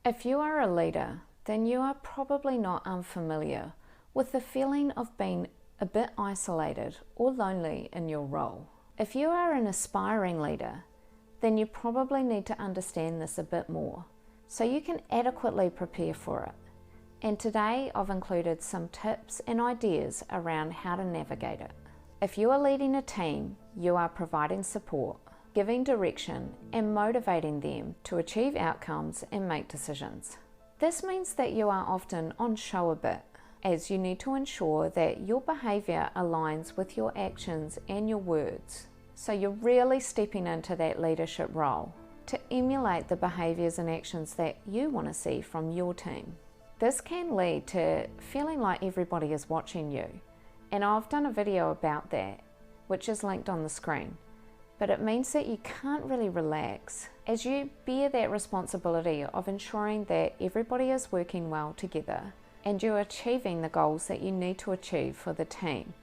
If you are a leader, then you are probably not unfamiliar with the feeling of being a bit isolated or lonely in your role. If you are an aspiring leader, then you probably need to understand this a bit more so you can adequately prepare for it. And today I've included some tips and ideas around how to navigate it. If you are leading a team, you are providing support, giving direction and motivating them to achieve outcomes and make decisions. This means that you are often on show a bit, as you need to ensure that your behaviour aligns with your actions and your words. So you're really stepping into that leadership role to emulate the behaviours and actions that you want to see from your team. This can lead to feeling like everybody is watching you, and I've done a video about that, which is linked on the screen. But it means that you can't really relax as you bear that responsibility of ensuring that everybody is working well together and you're achieving the goals that you need to achieve for the team,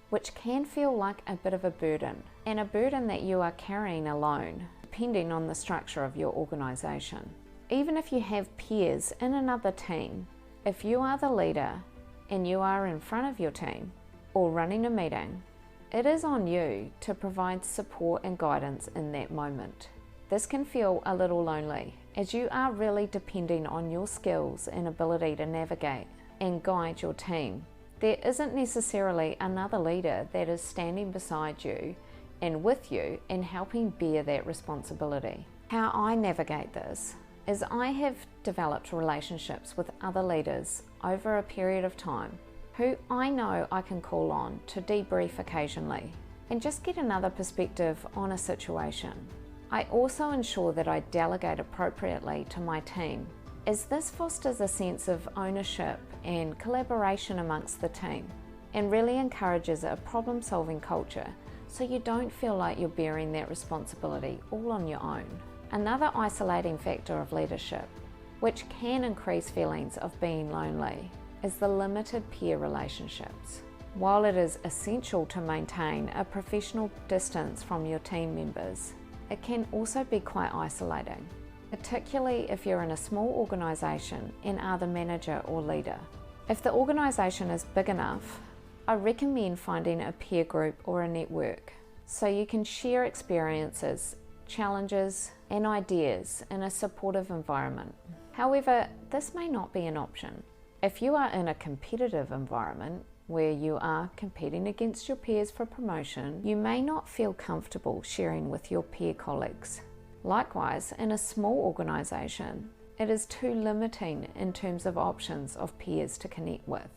which can feel like a bit of a burden, and a burden that you are carrying alone, depending on the structure of your organisation. Even if you have peers in another team, if you are the leader and you are in front of your team or running a meeting, it is on you to provide support and guidance in that moment. This can feel a little lonely, as you are really depending on your skills and ability to navigate and guide your team. There isn't necessarily another leader that is standing beside you and with you and helping bear that responsibility. How I navigate this is I have developed relationships with other leaders over a period of time who I know I can call on to debrief occasionally and just get another perspective on a situation. I also ensure that I delegate appropriately to my team, as this fosters a sense of ownership and collaboration amongst the team and really encourages a problem-solving culture so you don't feel like you're bearing that responsibility all on your own. Another isolating factor of leadership, which can increase feelings of being lonely, is the limited peer relationships. While it is essential to maintain a professional distance from your team members, it can also be quite isolating, particularly if you're in a small organisation and are the manager or leader. If the organisation is big enough, I recommend finding a peer group or a network so you can share experiences, challenges and ideas in a supportive environment. However, this may not be an option. If you are in a competitive environment where you are competing against your peers for promotion, you may not feel comfortable sharing with your peer colleagues. Likewise, in a small organisation, it is too limiting in terms of options of peers to connect with.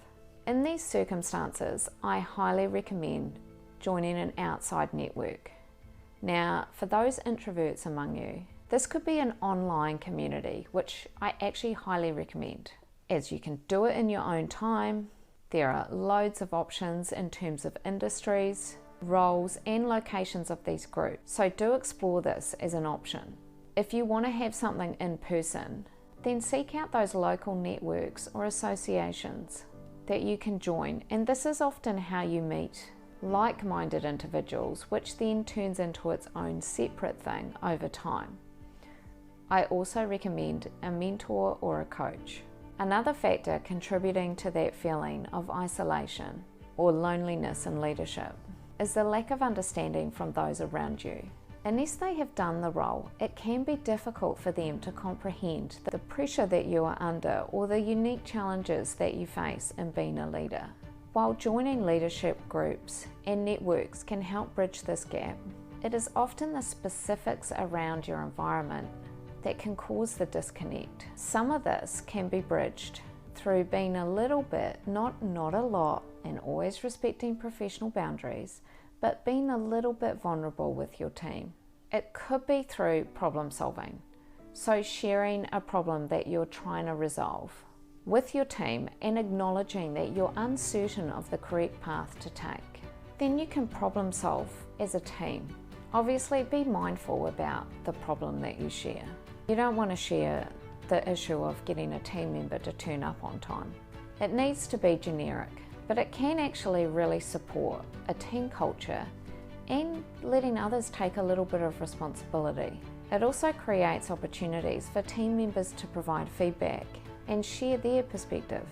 In these circumstances, I highly recommend joining an outside network. Now, for those introverts among you, this could be an online community, which I actually highly recommend, as you can do it in your own time. There are loads of options in terms of industries, roles and locations of these groups, so do explore this as an option. If you want to have something in person, then seek out those local networks or associations that you can join, and this is often how you meet like-minded individuals, which then turns into its own separate thing over time. I also recommend a mentor or a coach. Another factor contributing to that feeling of isolation or loneliness in leadership is the lack of understanding from those around you. Unless they have done the role, it can be difficult for them to comprehend the pressure that you are under or the unique challenges that you face in being a leader. While joining leadership groups and networks can help bridge this gap, it is often the specifics around your environment that can cause the disconnect. Some of this can be bridged through being a little bit, not a lot, and always respecting professional boundaries, but being a little bit vulnerable with your team. It could be through problem solving, so sharing a problem that you're trying to resolve with your team and acknowledging that you're uncertain of the correct path to take. Then you can problem solve as a team. Obviously, be mindful about the problem that you share. You don't want to share the issue of getting a team member to turn up on time. It needs to be generic, but it can actually really support a team culture and letting others take a little bit of responsibility. It also creates opportunities for team members to provide feedback and share their perspective.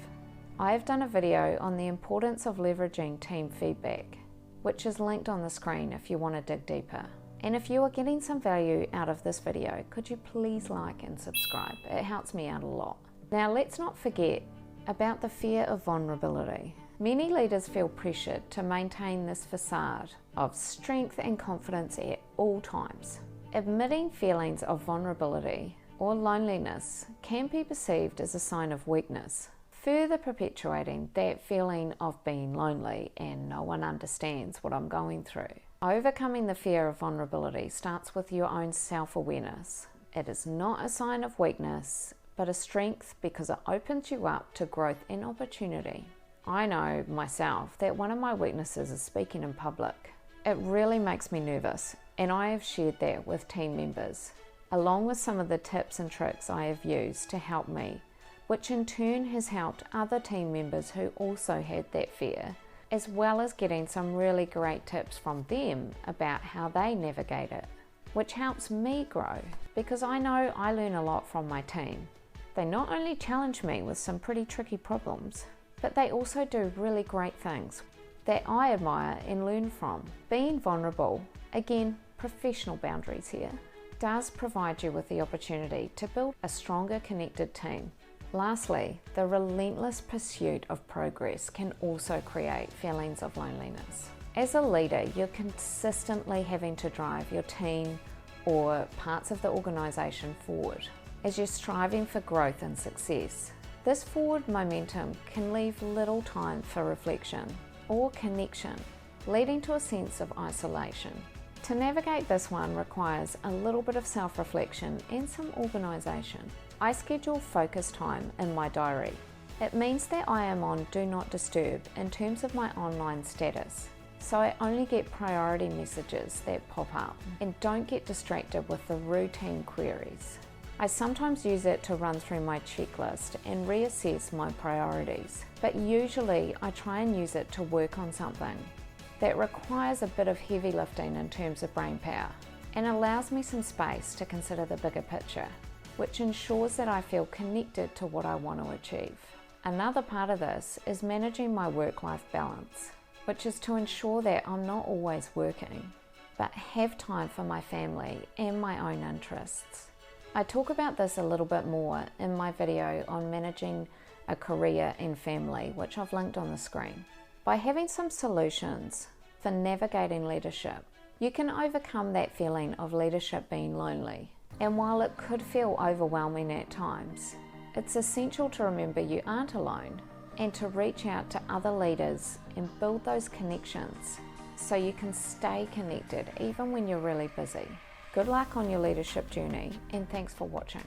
I have done a video on the importance of leveraging team feedback, which is linked on the screen if you want to dig deeper. And if you are getting some value out of this video, could you please like and subscribe? It helps me out a lot. Now let's not forget about the fear of vulnerability. Many leaders feel pressured to maintain this facade of strength and confidence at all times. Admitting feelings of vulnerability or loneliness can be perceived as a sign of weakness, further perpetuating that feeling of being lonely and no one understands what I'm going through. Overcoming the fear of vulnerability starts with your own self-awareness. It is not a sign of weakness, but a strength because it opens you up to growth and opportunity. I know myself that one of my weaknesses is speaking in public. It really makes me nervous, and I have shared that with team members, along with some of the tips and tricks I have used to help me, which in turn has helped other team members who also had that fear, as well as getting some really great tips from them about how they navigate it, which helps me grow because I know I learn a lot from my team. They not only challenge me with some pretty tricky problems, but they also do really great things that I admire and learn from. Being vulnerable, again, professional boundaries here, does provide you with the opportunity to build a stronger connected team. Lastly, the relentless pursuit of progress can also create feelings of loneliness. As a leader, you're consistently having to drive your team or parts of the organisation forward as you're striving for growth and success. This forward momentum can leave little time for reflection or connection, leading to a sense of isolation. To navigate this one requires a little bit of self-reflection and some organisation. I schedule focus time in my diary. It means that I am on Do Not Disturb in terms of my online status, so I only get priority messages that pop up and don't get distracted with the routine queries. I sometimes use it to run through my checklist and reassess my priorities, but usually I try and use it to work on something that requires a bit of heavy lifting in terms of brain power and allows me some space to consider the bigger picture, which ensures that I feel connected to what I want to achieve. Another part of this is managing my work-life balance, which is to ensure that I'm not always working, but have time for my family and my own interests. I talk about this a little bit more in my video on managing a career and family, which I've linked on the screen. By having some solutions for navigating leadership, you can overcome that feeling of leadership being lonely. And while it could feel overwhelming at times, it's essential to remember you aren't alone and to reach out to other leaders and build those connections so you can stay connected even when you're really busy. Good luck on your leadership journey, and thanks for watching.